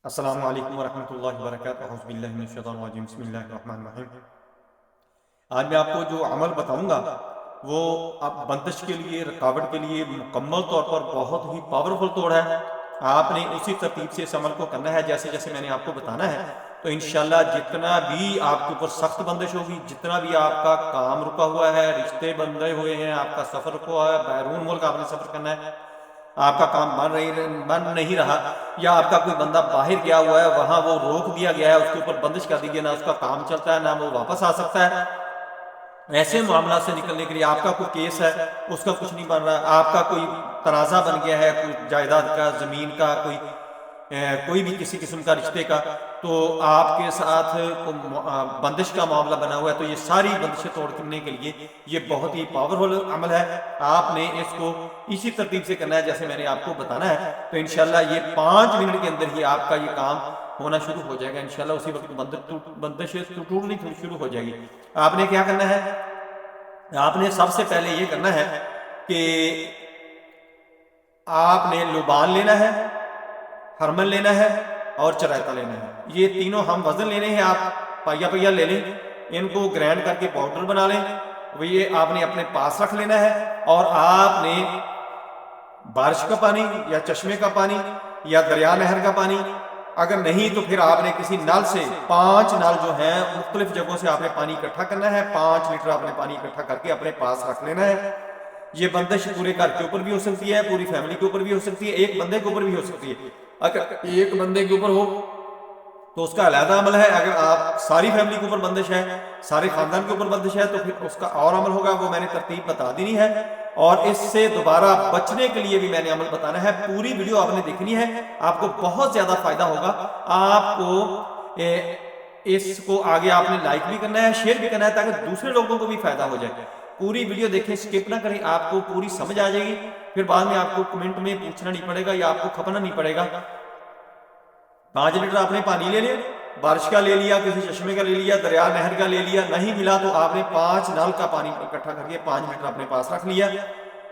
السلام علیکم ورحمۃ اللہ وبرکاتہ۔ اعوذ باللہ من الشیطان الرجیم، بسم اللہ الرحمن الرحیم۔ آج میں آپ کو جو عمل بتاؤں گا وہ آپ بندش کے لیے، رکاوٹ کے لیے مکمل طور پر بہت ہی پاورفل توڑ ہے۔ آپ نے اسی ترتیب سے اس عمل کو کرنا ہے جیسے جیسے میں نے آپ کو بتانا ہے، تو انشاءاللہ جتنا بھی آپ کے اوپر سخت بندش ہوگی، جتنا بھی آپ کا کام رکا ہوا ہے، رشتے بندھے ہوئے ہیں، آپ کا سفر رکا ہوا ہے، بیرون ملک آپ نے سفر کرنا ہے، آپ کا کام بن نہیں رہا، یا آپ کا کوئی بندہ باہر گیا ہوا ہے، وہاں وہ روک دیا گیا ہے، اس کے اوپر بندش کر دی گئی، نہ اس کا کام چلتا ہے نہ وہ واپس آ سکتا ہے، ایسے معاملات سے نکلنے کے لیے آپ کا کوئی کیس ہے اس کا کچھ نہیں بن رہا، آپ کا کوئی تنازع بن گیا ہے، کوئی جائیداد کا، زمین کا، کوئی بھی کسی قسم کا رشتے کا، تو آپ کے ساتھ بندش کا معاملہ بنا ہوا ہے، تو یہ ساری بندشیں توڑنے کے لیے یہ بہت ہی پاورفل عمل ہے۔ آپ نے اس کو اسی ترتیب سے کرنا ہے جیسے میں نے آپ کو بتانا ہے، تو انشاءاللہ یہ 5 منٹ کے اندر ہی آپ کا یہ کام ہونا شروع ہو جائے گا انشاءاللہ۔ اسی وقت بندش ٹوٹنی شروع ہو جائے گی۔ آپ نے کیا کرنا ہے؟ آپ نے سب سے پہلے یہ کرنا ہے کہ آپ نے لبان لینا ہے، ہرمل لینا ہے اور چرائتا لینا ہے۔ یہ تینوں ہم وزن لینے ہیں، آپ پائیا پائیا لے لیں، ان کو گرینڈ کر کے پاؤڈر بنا لیں، یہ آپ نے اپنے پاس رکھ لینا ہے۔ اور آپ نے بارش کا پانی یا چشمے کا پانی یا دریا نہر کا پانی، اگر نہیں تو پھر آپ نے کسی نل سے 5 نل جو ہیں مختلف جگہوں سے آپ نے پانی اکٹھا کرنا ہے، 5 لیٹر آپ نے پانی اکٹھا کر کے اپنے پاس رکھ لینا ہے۔ یہ بندش پورے گھر کے اوپر بھی ہو سکتی ہے، پوری فیملی کے اوپر بھی ہو سکتی ہے، ایک بندے کے اوپر بھی ہو سکتی ہے۔ اگر ایک بندے کے اوپر ہو تو اس کا علیحدہ عمل ہے، اگر آپ ساری فیملی کے اوپر بندش ہے، سارے خاندان کے اوپر بندش ہے، تو پھر اس کا اور عمل ہوگا، وہ میں نے ترتیب بتا دینی ہے۔ اور اس سے دوبارہ بچنے کے لیے بھی میں نے عمل بتانا ہے، پوری ویڈیو آپ نے دیکھنی ہے، آپ کو بہت زیادہ فائدہ ہوگا۔ آپ کو اس کو آگے آپ نے لائک بھی کرنا ہے، شیئر بھی کرنا ہے، تاکہ دوسرے لوگوں کو بھی فائدہ ہو جائے۔ پوری ویڈیو دیکھیں، سکپ نہ کریں، آپ کو پوری سمجھ آ جائے گی، پھر بعد میں آپ کو کمنٹ میں پوچھنا نہیں پڑے گا یا آپ کو کھپنا نہیں پڑے گا۔ 5 لیٹر آپ نے پانی لے لیا، بارش کا لے لیا، کسی چشمے کا لے لیا، دریا نہر کا لے لیا، نہیں ملا تو آپ نے 5 نل کا پانی اکٹھا کر کے 5 لیٹر اپنے پاس رکھ لیا۔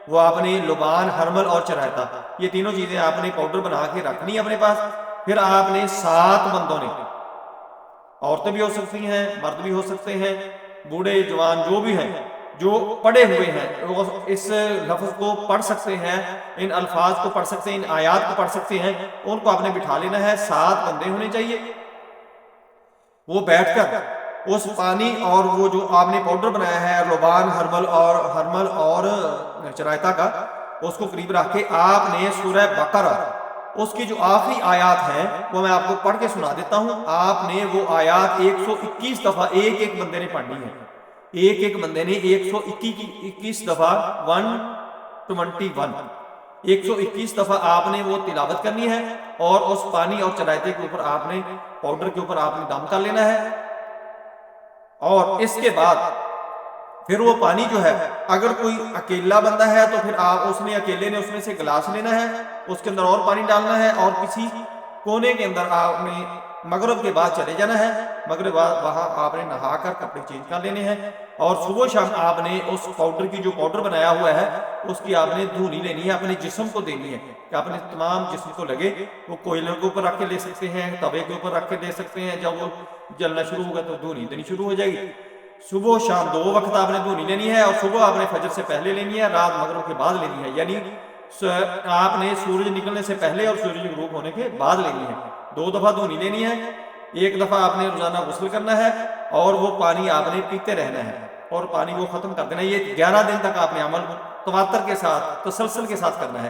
وہ آپ نے لبان، ہرمل اور چرائتا، یہ تینوں چیزیں آپ نے پاؤڈر بنا کے رکھنی اپنے پاس۔ پھر آپ نے 7 بندوں نے، عورتیں بھی ہو سکتی ہیں، مرد بھی ہو سکتے ہیں، بوڑھے جوان جو بھی ہیں، جو پڑھے ہوئے ہیں، اس لفظ کو پڑھ سکتے ہیں، ان الفاظ کو پڑھ سکتے ہیں، ان آیات کو پڑھ سکتے ہیں، ان کو آپ نے بٹھا لینا ہے۔ 7 بندے ہونے چاہیے، وہ بیٹھ کر اس پانی اور وہ جو آپ نے پاؤڈر بنایا ہے لبان، ہرمل اور چرائتا کا، اس کو قریب رکھ کے آپ نے سورہ بقرہ، اس کی جو آخری آیات ہیں وہ میں آپ کو پڑھ کے سنا دیتا ہوں۔ آپ نے وہ آیات 121 دفعہ ایک بندے نے پڑھنی ہے، ایک بندے نے 121 دفعہ 121 دفعہ آپ نے وہ تلاوت کرنی ہے، اور اس پانی اور چرائتے کے اوپر آپ نے پاؤڈر کے اوپر آپ نے دم کر لینا ہے۔ اور اس کے بعد پھر وہ پانی جو ہے، اگر کوئی اکیلا بندہ ہے تو پھر اکیلے نے اس میں سے گلاس لینا ہے، اس کے اندر اور پانی ڈالنا ہے، اور کسی کونے کے اندر آپ نے مغرب کے بعد چلے جانا ہے، مغرب وہاں آپ نے نہا کر کپڑے چینج کر لینے ہیں، اور صبح شام آپ نے اس پاؤڈر کی جو پاؤڈر بنایا ہوا ہے اس کی آپ نے دھونی لینی ہے، اپنے جسم کو دینی ہے کہ اپنے تمام جسم کو لگے۔ وہ کوئلے کے اوپر رکھ کے لے سکتے ہیں، توے کے اوپر رکھ کے لے سکتے ہیں، جب وہ جلنا شروع ہوگا تو دھونی دینی شروع ہو جائے گی۔ صبح و شام 2 وقت آپ نے دھونی لینی ہے، اور صبح آپ نے فجر سے پہلے لینی ہے، رات مغرب کے بعد لینی ہے، یعنی آپ نے سورج نکلنے سے پہلے اور سورج غروب ہونے کے بعد لینی ہے۔ 2 دفعہ دھونی لینی ہے، 1 دفعہ آپ نے روزانہ غسل کرنا ہے، اور وہ پانی آپ نے پیتے رہنا ہے، اور پانی کو ختم کر دینا ہے۔ یہ 11 دن تک آپ نے عمل تواتر کے ساتھ، تسلسل کے ساتھ کرنا ہے۔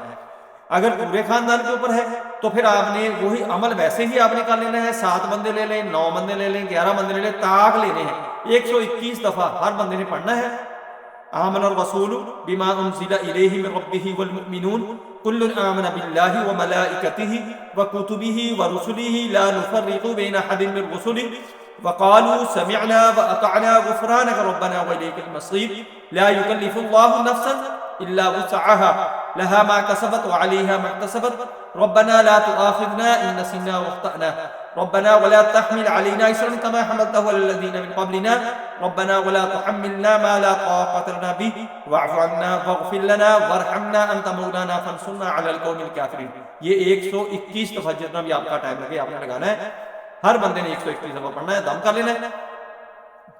اگر پورے خاندان کے اوپر ہے تو پھر آپ نے وہی عمل ویسے ہی آپ نے کر لینا ہے، 7 بندے لے لیں، 9 بندے لے لیں، 11 بندے لے لیں، تاک لینے ہیں، 121 دفعہ ہر بندے نے پڑھنا ہے۔ آمن الرسول بما انزل الیہ من ربہ والمؤمنون کل آمن باللہ وملائکتہ وکتبہ ورسلہ لا نفرق بین احد من رسلہ وقالوا سمعنا واطعنا غفرانک ربنا والیک المصیر لا یکلف اللہ نفسا الا وسعها لها ما كسبت وعليها ما اكتسبت ربنا لا تؤاخذنا إن نسينا واخطأنا ربنا ولا تحمل علينا إصرا كما حملته على الذين من قبلنا ربنا ولا تحملنا ما لا طاقة لنا به واعف عنا واغفر لنا وارحمنا أنت مولانا فانصرنا على القوم الكافرين. یہ 121 دفعہ جتنا بھی آپ کا ٹائم لگے آپ نے لگانا ہے. ہر بندے نے 121 دفعہ پڑھنا ہے, دم کر لینا ہے.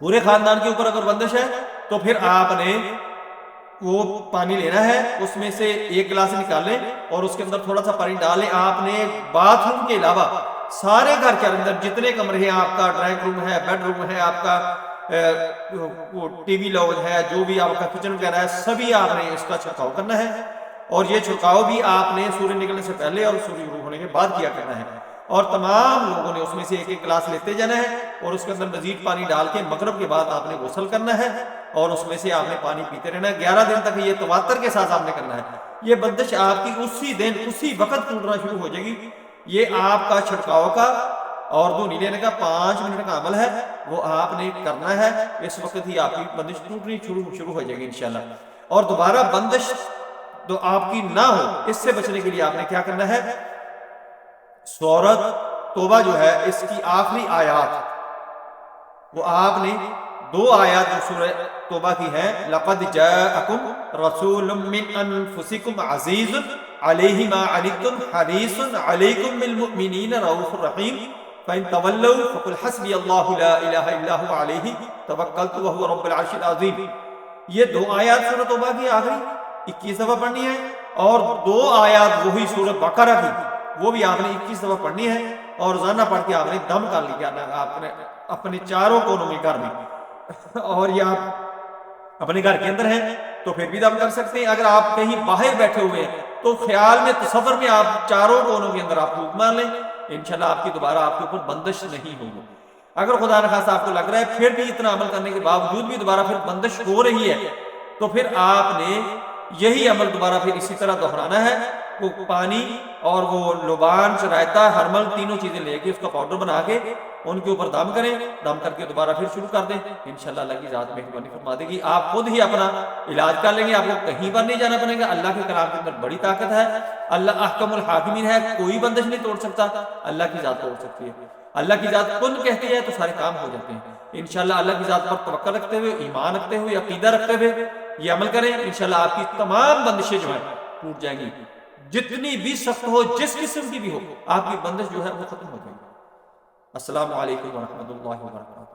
پورے خاندان کے اوپر اگر بندش ہے تو پھر آپ نے وہ پانی لینا ہے, اس میں سے 1 گلاس نکال لیں اور اس کے اندر تھوڑا سا پانی ڈالیں. آپ نے باتھ روم کے علاوہ سارے گھر کے اندر جتنے کمرے ہیں, آپ کا ڈرائنگ روم ہے, بیڈ روم ہے, آپ کا ٹی وی لاؤنج ہے, جو بھی آپ کا کچن وغیرہ ہے, سبھی آپ نے اس کا چھڑکاؤ کرنا ہے. اور یہ چھڑکاؤ بھی آپ نے سورج نکلنے سے پہلے اور سورج غروب ہونے کے بعد کیا کرنا ہے. اور تمام لوگوں نے اس میں سے 1 گلاس لیتے جانا ہے اور اس کے اندر مزید پانی ڈال کے مغرب کے بعد آپ نے غسل کرنا ہے اور اس میں سے آپ نے پانی پیتے رہنا ہے. 11 دن تک یہ تواتر کے ساتھ آپ نے کرنا ہے. یہ بندش آپ کی اسی دن اسی وقت ٹوٹنا شروع ہو جائے گی. یہ آپ کا چھڑکاؤ کا اور دھونی لینے کا 5 منٹ کا عمل ہے, وہ آپ نے کرنا ہے. اس وقت ہی آپ کی بندش ٹوٹنی شروع ہو جائے گی انشاءاللہ. اور دوبارہ بندش تو آپ کی نہ ہو, اس سے بچنے کے لیے آپ نے کیا کرنا ہے, سورۃ توبہ جو ہے اس کی آخری آیات وہ آپ نے 2 آیات جو سورہ توبہ کی ہیں, لقد جاءکم رسول من انفسکم عزیز علیہ ما عنتم حریص علیکم بالمؤمنین رؤوف رحیم فإن تولوا فقل حسبی اللہ لا الہ الا هو علیہ توکلت وهو رب العرش العظیم. یہ 2 آیات سورہ توبہ کی آخری 21 دفعہ پڑھنی ہے, اور 2 آیات وہی سورہ بقرہ کی وہ بھی آپ نے 21 دفعہ پڑھنی ہے, اور روزانہ پڑھ کے آپ نے دم کر لیا آپ نے اپنے چاروں کونوں میں گھر میں. اور یہ آپ اپنے گھر کے اندر ہیں تو پھر بھی دم کر سکتے ہیں. اگر آپ کہیں باہر بیٹھے ہوئے ہیں تو خیال میں تصور میں آپ چاروں کونوں کے اندر آپ پھونک مار لیں, انشاءاللہ آپ کی دوبارہ آپ کے اوپر بندش نہیں ہوگی. اگر خدا نخواستہ آپ کو لگ رہا ہے پھر بھی اتنا عمل کرنے کے باوجود بھی دوبارہ پھر بندش ہو رہی ہے, تو پھر آپ نے یہی عمل دوبارہ پھر اسی طرح دہرانا ہے. وہ پانی اور وہ لبان رائتا ہرمل تینوں چیزیں لے کے اس کا پاؤڈر بنا کے ان کے اوپر دم کریں, دم کر کے دوبارہ پھر شروع کر دیں. انشاءاللہ اللہ کی ذات مہربانی فرما دے گی. آپ خود ہی اپنا علاج کر لیں گے, آپ کو کہیں پر نہیں جانا پڑے گا. اللہ کے کلام کے اندر بڑی طاقت ہے. اللہ احکم الحاکمین ہے, کوئی بندش نہیں توڑ سکتا, اللہ کی ذات توڑ سکتی ہے. اللہ کی ذات کن کہتی ہے تو سارے کام ہو جاتے ہیں. انشاءاللہ اللہ کی ذات پر توکل رکھتے ہوئے, ایمان رکھتے ہوئے, عقیدہ رکھتے ہوئے یہ عمل کریں. انشاءاللہ آپ کی تمام بندشیں جو ہیں ٹوٹ جائیں گی. جتنی بھی سخت ہو, جس قسم کی بھی ہو, آپ کی بندش جو ہے وہ ختم ہو جائے گی. السلام علیکم ورحمۃ اللہ وبرکاتہ.